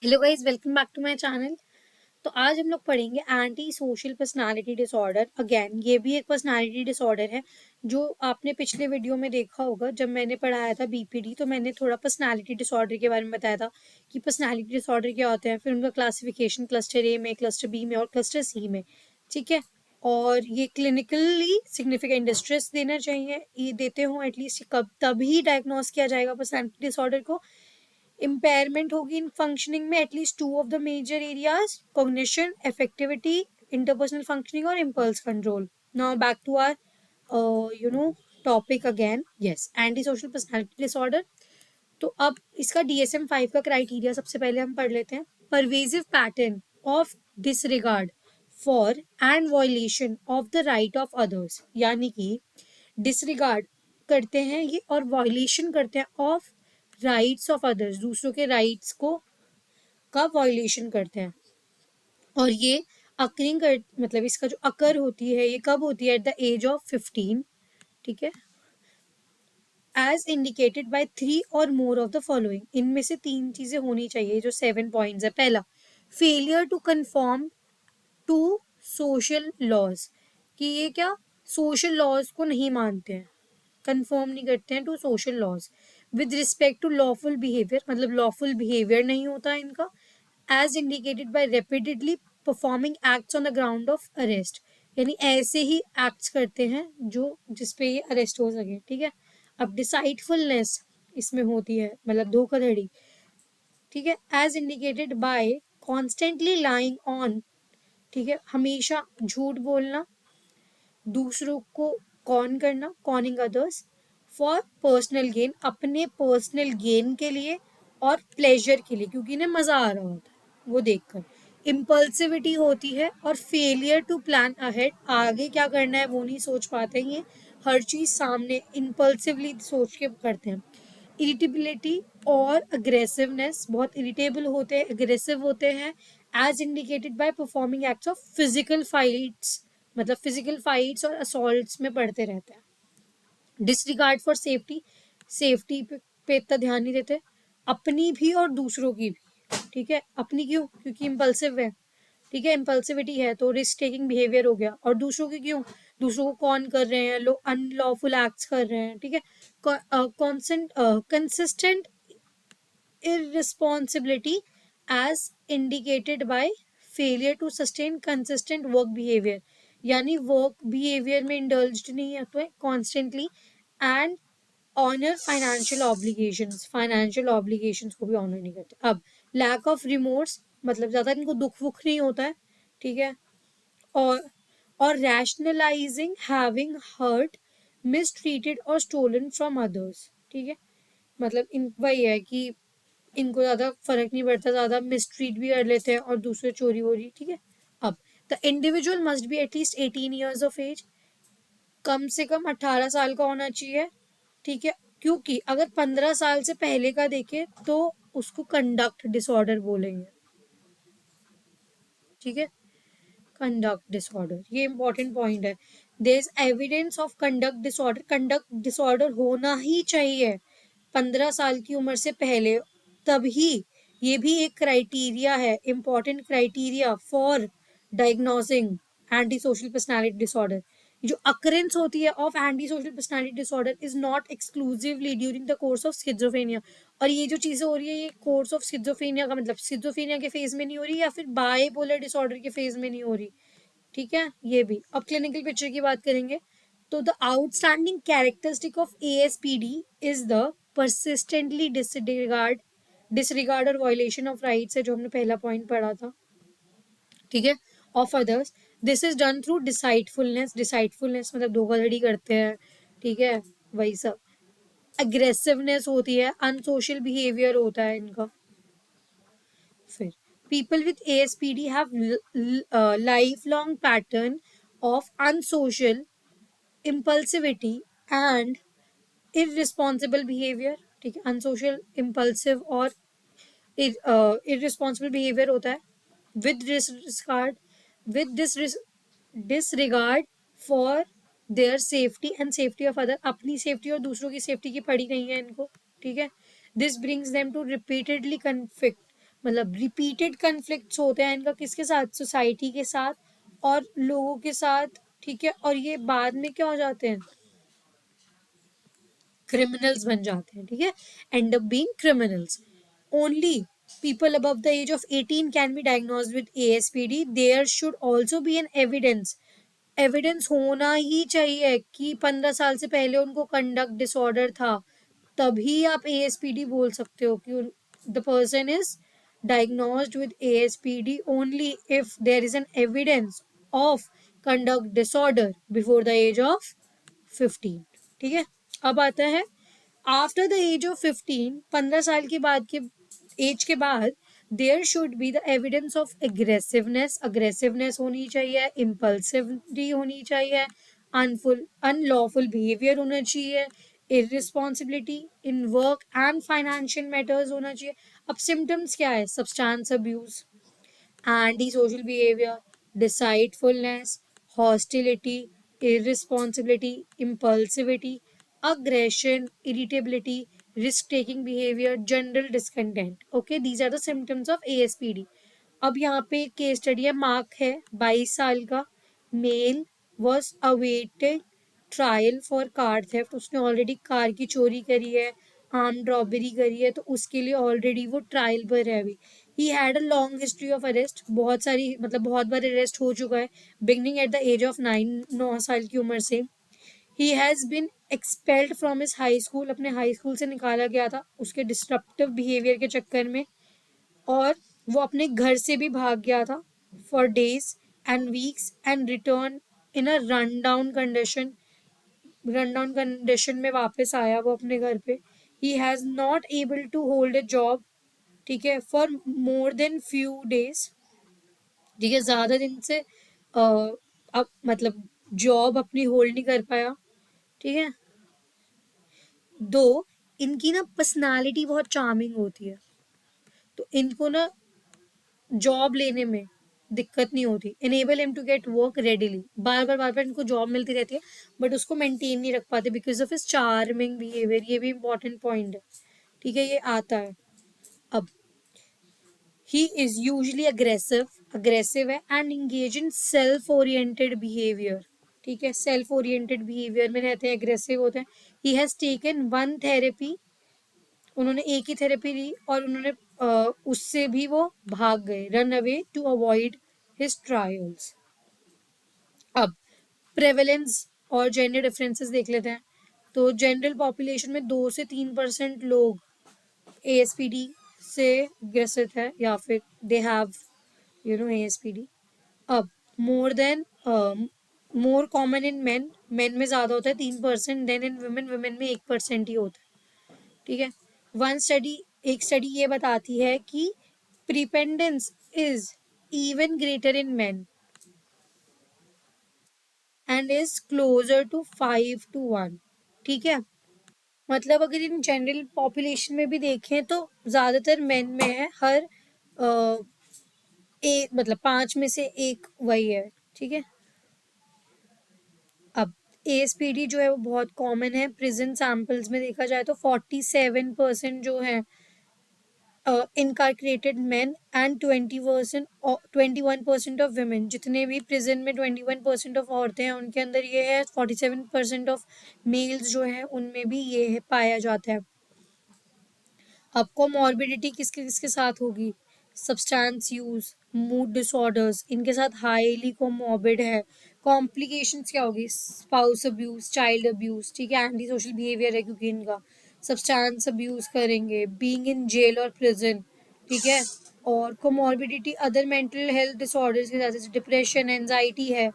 Hello guys, welcome back to my channel. तो आज हम लोग पढ़ेंगे anti social personality disorder. Again ये भी एक पर्सनालिटी डिसऑर्डर है जो आपने पिछले वीडियो में देखा होगा। जब मैंने पढ़ाया था बीपीडी तो मैंने थोड़ा पर्सनालिटी डिसऑर्डर के बारे में बताया था कि पर्सनालिटी डिसऑर्डर क्या होते हैं, फिर उनका क्लासिफिकेशन क्लस्टर ए में, क्लस्टर बी में और क्लस्टर सी में। ठीक है। और ये क्लिनिकली सिग्निफिकेंट डिस्ट्रेस देना चाहिए, ये देते हो एटलीस्ट, कब तभी डायग्नोस किया जाएगा पर्सनालिटी डिसऑर्डर को। इम्पेयरमेंट होगी इन फंक्शनिंग में at least two of the major areas, cognition, effectivity, interpersonal functioning और impulse control. Now back to our topic again. Yes, anti social personality disorder. तो अब इसका DSM-5 का क्राइटेरिया सबसे पहले हम पढ़ लेते हैं। Pervasive pattern of disregard for and violation of the right of others, यानी कि डिसरिगार्ड करते हैं ये और वायलेशन करते हैं ऑफ राइट्स ऑफ अदर्स, दूसरों के राइट्स को का वायलेशन करते हैं। और ये अकरिंग कर मतलब इसका जो अकर होती है ये कब होती है? At the age of 15। ठीक है। एज इंडिकेटेड बाय 3 और मोर ऑफ द फॉलोइंग, इनमें से 3 चीजें होनी चाहिए जो 7 पॉइंट्स है। पहला, failure to conform to social laws, कि ये क्या सोशल लॉज को नहीं मानते हैं, कंफर्म नहीं करते हैं to social laws. With respect to lawful behaviour, मतलब लॉफुल बिहेवियर नहीं होता इनका। As indicated by repeatedly performing acts on the ground of arrest, यानी ऐसे ही एक्ट्स करते हैं जो जिसपे ये अरेस्ट हो सके। ठीक है। अब डिसाइडफुलनेस इसमें होती है, मतलब धोखाधड़ी। ठीक है। As indicated by constantly lying on, ठीक है, हमेशा झूठ बोलना, दूसरों को कॉन करना, conning others for personal gain, अपने पर्सनल गेन के लिए और प्लेजर के लिए, क्योंकि इन्हें मजा आ रहा होता है वो देखकर। इम्पल्सिविटी होती है और फेलियर टू प्लान अहेड, आगे क्या करना है वो नहीं सोच पाते ये, हर चीज सामने इम्पल्सिवली सोच के करते हैं। इरिटेबिलिटी और अग्रेसिवनेस, बहुत इरिटेबल होते हैं, अग्रेसिव होते हैं। As indicated by performing acts of physical fights, मतलब फिजिकल फाइट्स और असॉल्ट्स में पढ़ते रहते हैं। डिसरिगार्ड फॉर सेफ्टी, सेफ्टी पे इतना ध्यान नहीं देते, अपनी भी और दूसरों की भी। ठीक है। अपनी क्यों? क्योंकि इम्पल्सिव है। ठीक है, इम्पल्सिविटी है तो रिस्क टेकिंग बिहेवियर हो गया। और दूसरों की क्यों? दूसरों को कौन कर रहे हैं, लोग अनलॉफुल एक्ट्स कर रहे हैं। ठीक है। Consistent irresponsibility as indicated by failure to sustain consistent work behavior, यानी वर्क बिहेवियर में इंडल्ज्ड नहीं होते हैं constantly. And honour financial obligations, financial obligations को भी ऑनर नहीं करते। अब लैक ऑफ रिमोर्स, मतलब ज्यादा इनको दुख वुख नहीं होता है। ठीक है। और रैशनलाइजिंग हैविंग हर्ट, मिसट्रीटेड और स्टोलन फ्रॉम अदर्स। ठीक है। मतलब इन वही है कि इनको ज्यादा फर्क नहीं पड़ता, ज्यादा मिसट्रीट भी कर लेते हैं और दूसरे चोरी वोरी। ठीक है। अब the individual must be at least 18 years of age, कम से कम 18 साल का होना चाहिए। ठीक है। क्योंकि अगर 15 साल से पहले का देखे तो उसको कंडक्ट डिसऑर्डर बोलेंगे। ठीक है। कंडक्ट डिसऑर्डर, ये इंपॉर्टेंट पॉइंट है। There is evidence of conduct disorder, conduct disorder होना ही चाहिए 15 साल की उम्र से पहले, तभी। ये भी एक क्राइटेरिया है, important criteria for diagnosing anti social personality disorder. जो अकरेंस होती है of anti social personality disorder is not exclusively during the course of schizophrenia. और ये जो चीजें हो रही है ये कोर्स ऑफ स्किज़ोफ्रेनिया का मतलब स्किज़ोफ्रेनिया के फेज में नहीं हो रही या फिर बाइपोलर डिसऑर्डर के फेज में नहीं हो रही। ठीक है। ये भी अब क्लिनिकल पिक्चर की बात करेंगे तो the outstanding characteristic of ASPD is the persistently disregard और वायलेशन ऑफ राइट्स है, जो हमने पहला पॉइंट पढ़ा था। ठीक है। Of others, this is done through deceitfulness, deceitfulness मतलब धोखाधड़ी करते हैं। ठीक है। वही सब। अग्रेसिवनेस होती है, अनसोशल बिहेवियर होता है इनका। फिर people with ASPD have lifelong pattern of unsocial impulsivity and irresponsible behavior। ठीक है। अनसोशल, इम्पल्सिव और इररिस्पॉन्सिबल बिहेवियर होता है। With disregard, with disregard for their safety and safety of other, अपनी सेफ्टी और दूसरों की सेफ्टी की पड़ी नहीं है इनको। ठीक है। This brings them to repeatedly मतलब रिपीटेड कन्फ्लिक्ट्स होते हैं इनका किसके साथ, सोसाइटी के साथ और लोगों के साथ, ठीक है। और ये बाद में क्या हो जाते हैं, क्रिमिनल्स बन जाते हैं, ठीक है, and up being criminals. Only people above the age of 18 can be diagnosed with ASPD. There should also be an evidence होना ही चाहिए कि 15 साल से पहले उनको कंडक्ट डिसऑर्डर था, तभी आप एएसपीडी बोल सकते हो कि the person is diagnosed with ASPD only if there is an evidence of conduct disorder before the age of 15, ठीक है। अब आता है आफ्टर द एज ऑफ 15, 15 साल के बाद के एज के बाद there should be the evidence of aggressiveness, aggressiveness होनी चाहिए, इम्पल्सिविटी होनी चाहिए, अनफुल अनलॉफुल बिहेवियर होना चाहिए, irresponsibility in work and financial matters होना चाहिए। अब सिम्टम्स क्या है, substance abuse, antisocial behavior, deceitfulness, hostility, irresponsibility, impulsivity, aggression, irritability, risk taking behavior, general discontent. Okay, these are the symptoms of ASPD. अब यहाँ पे केस स्टडी है, mark है 22 साल का, male was awaited trial for car theft, उसने already car की चोरी करी है, आर्म्ड रॉबरी करी है, तो उसके लिए ऑलरेडी वो ट्रायल पर है अभी। He had a long history of arrest, बहुत सारी मतलब बहुत बार अरेस्ट हो चुका है, beginning at the age of 9 की उम्र से। He has been expelled from his high school, अपने हाई स्कूल से निकाला गया था उसके डिस्ट्रप्टिव बिहेवियर के चक्कर में, और वो अपने घर से भी भाग गया था for days and weeks and return in a run down condition में वापस आया वो अपने घर पे। He has not able to hold a job, ठीक है, for more than few days, ठीक है, ज्यादा दिन से अब मतलब जॉब अपनी होल्ड नहीं कर पाया, ठीक है। दो इनकी ना पर्सनालिटी बहुत चार्मिंग होती है, तो इनको ना जॉब लेने में दिक्कत नहीं होती, enable him to get work readily, बार बार इनको जॉब मिलती रहती है, बट उसको मेंटेन नहीं रख पाते because of his charming behaviour, ये भी इंपॉर्टेंट पॉइंट है, ठीक है, ये आता है। अब ही इज यूजली अग्रेसिव है and engage in self oriented behaviour, ठीक है, सेल्फ ओरिएंटेड बिहेवियर में रहते हैं, अग्रेसिव होते हैं। He has taken one therapy, उन्होंने एक ही थेरेपी ली और उन्होंने उससे भी वो भाग गए, run away to avoid his trials. अब प्रेवलेंस और जेंडर डिफरेंसेस देख लेते हैं। तो जनरल पॉपुलेशन में 2 से 3% लोग एएसपीडी से ग्रसित है या फिर दे हैव एएसपीडी। अब more than more common in men में ज्यादा होता है 3%, देन इन वुमेन, वुमेन में 1% ही होता है, ठीक है। वन स्टडी एक स्टडी ये बताती है कि prevalence is even greater in men and is closer to 5 to 1, ठीक है। मतलब अगर इन जनरल पॉपुलेशन में भी देखें तो ज्यादातर मेन में है, हर मतलब 5 में से 1 वही है, ठीक है। अब एएसपीडी जो है वो बहुत कॉमन है, प्रिजन सैंपल्स में देखा जाए तो 47% जो है इनकारक्रेटेड मेन एंड 21% ऑफ वुमेन, जितने भी प्रिजन में 21% ऑफ औरतें हैं उनके अंदर ये है, 47% ऑफ मेल्स जो है उनमें भी ये है, पाया जाता है। अब कोमॉर्बिडिटी किसके किसके साथ होगी, सब्सटेंस यूज, मूड डिसऑर्डर्स, इनके साथ हाईली कोमॉर्बिड है। कॉम्प्लिकेशंस क्या होगी, स्पाउस अब्यूज, चाइल्ड अब्यूज, ठीक है, एंटी सोशल बिहेवियर है क्योंकि इनका सब्सटेंस अब्यूज करेंगे, बीइंग इन जेल और प्रिजन, ठीक है। और comorbidity other mental health disorders के साथ जैसे डिप्रेशन, एंजाइटी है।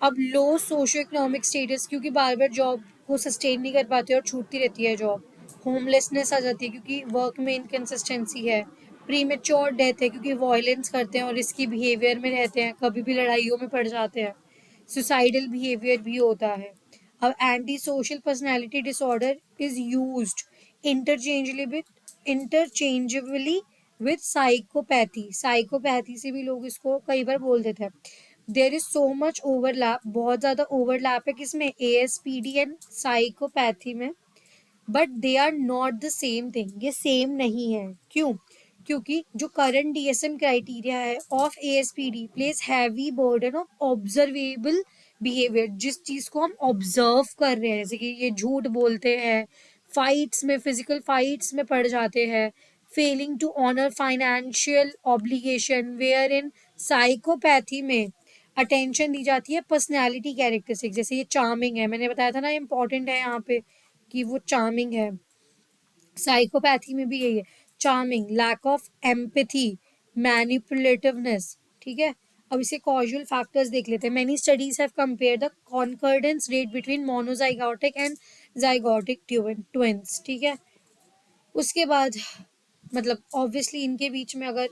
अब लो सोशो इकोनॉमिक स्टेटस, क्योंकि बार बार जॉब को सस्टेन नहीं कर पाते और छूटती रहती है जॉब, होमलेसनेस आ जाती है क्योंकि वर्क में इनकन्सिस्टेंसी है, प्री मेच्योर डेथ है क्योंकि वॉयलेंस करते हैं और इसकी बिहेवियर में रहते हैं, कभी भी लड़ाइयों में पड़ जाते हैं, सुसाइडल बिहेवियर भी होता है। अब anti social personality disorder is used interchangeably with interchangeably with psychopathy, psychopathy से भी लोग इसको कई बार बोल देते हैं। There is so much overlap, बहुत ज्यादा ओवरलैप है किसमें, एएसपीडी एंड साइकोपैथी में, but they are not the same thing, ये सेम नहीं है, क्यों, क्योंकि जो करंट डीएसएम क्राइटेरिया है of ASPD place heavy burden of observable behaviour, जिस चीज को हम ऑब्जर्व कर रहे हैं, जैसे कि ये झूठ बोलते हैं, फाइट्स में, फिजिकल फाइट्स में पड़ जाते हैं, failing to honour financial obligation, where in psychopathy में अटेंशन दी जाती है पर्सनैलिटी कैरेक्टरिस्टिक, जैसे ये चार्मिंग है, मैंने बताया था ना इंपॉर्टेंट है यहाँ पे कि वो चार्मिंग है। साइकोपैथी में भी यही है, charming, lack of empathy, manipulativeness. ठीक है, अब इसे कॉजुअल फैक्टर्स देख लेते हैं। Many studies have compare the concordance rate between monozygotic and zygotic twins. ठीक है, उसके बाद मतलब ऑब्वियसली इनके बीच में अगर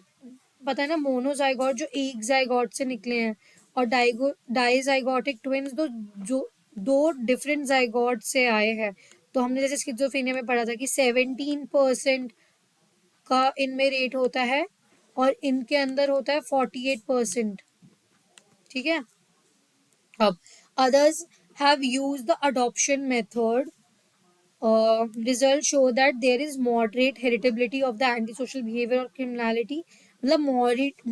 पता है ना, मोनोजाइगोट जो एक जाइगोट से निकले हैं और डाइजाइगोटिक ट्विंस दो जो दो डिफरेंट जाइगोट से आए हैं। तो हमने जैसे स्किज़ोफ्रेनिया में पढ़ा था कि 17% का इनमें रेट होता है और इनके अंदर होता है 48%। ठीक है, अब others have use the adoption method, results show that there is moderate heritability of the antisocial behavior और criminality, मतलब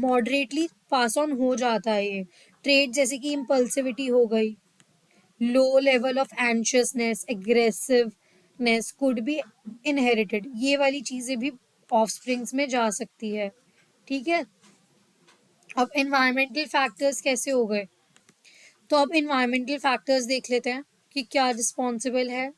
moderately pass on हो जाता है ये ट्रेड, जैसे कि impulsivity हो गई, low level of anxiousness, aggressiveness could be inherited, ये वाली चीजें भी ऑफस्प्रिंग्स में जा सकती है। ठीक है, अब एनवायरमेंटल फैक्टर्स कैसे हो गए, तो अब इन्वायरमेंटल फैक्टर्स देख लेते हैं कि क्या रिस्पॉन्सिबल है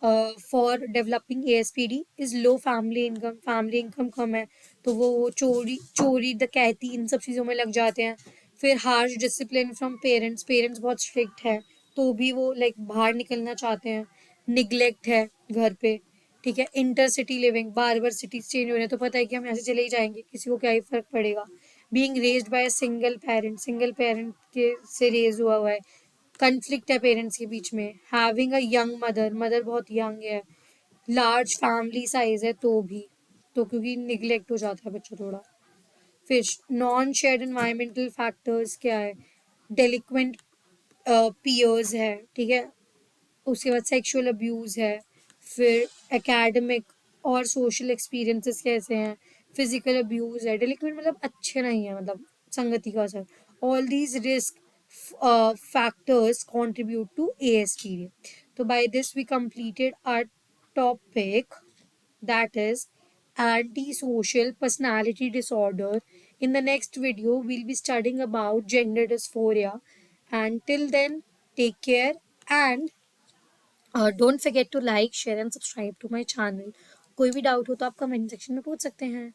for developing ASPD. Is low family income कम है तो वो चोरी चोरी डकैती इन सब चीज़ों में लग जाते हैं। फिर harsh discipline from parents, parents बहुत स्ट्रिक्ट है तो भी वो लाइक बाहर निकलना चाहते हैं। निग्लेक्ट है घर पे। ठीक है, इंटर सिटी लिविंग, बार बार सिटीज चेंज हो रहे हैं तो पता है कि हम यहाँ से चले ही जाएंगे, किसी को क्या ही फर्क पड़ेगा। Being raised by single parent के से रेज हुआ है, कन्फ्लिक्ट है पेरेंट्स के बीच में। Having a young mother, mother बहुत यंग है। लार्ज फैमिली साइज है तो भी, तो क्योंकि निग्लेक्ट हो जाता है बच्चा थोड़ा। फिर नॉन शेयर्ड एनवायरमेंटल फैक्टर्स क्या है, डेलिक्वेंट पीयर्स है। ठीक है, उसके बाद सेक्सुअल अब्यूज़ है। फिर एकेडमिक और सोशल एक्सपीरियंसेस कैसे हैं, फिजिकल अब्यूज़ है, डेलिक्वेंट मतलब अच्छे नहीं है, मतलब संगति का असर। All these risk factors contribute to ASPD. So by this we completed our topic, that is antisocial personality disorder. In the next video we'll be studying about gender dysphoria, and till then take care, and don't forget to like share and subscribe to my channel. कोई भी doubt हो तो आप comment section में पूछ सकते हैं।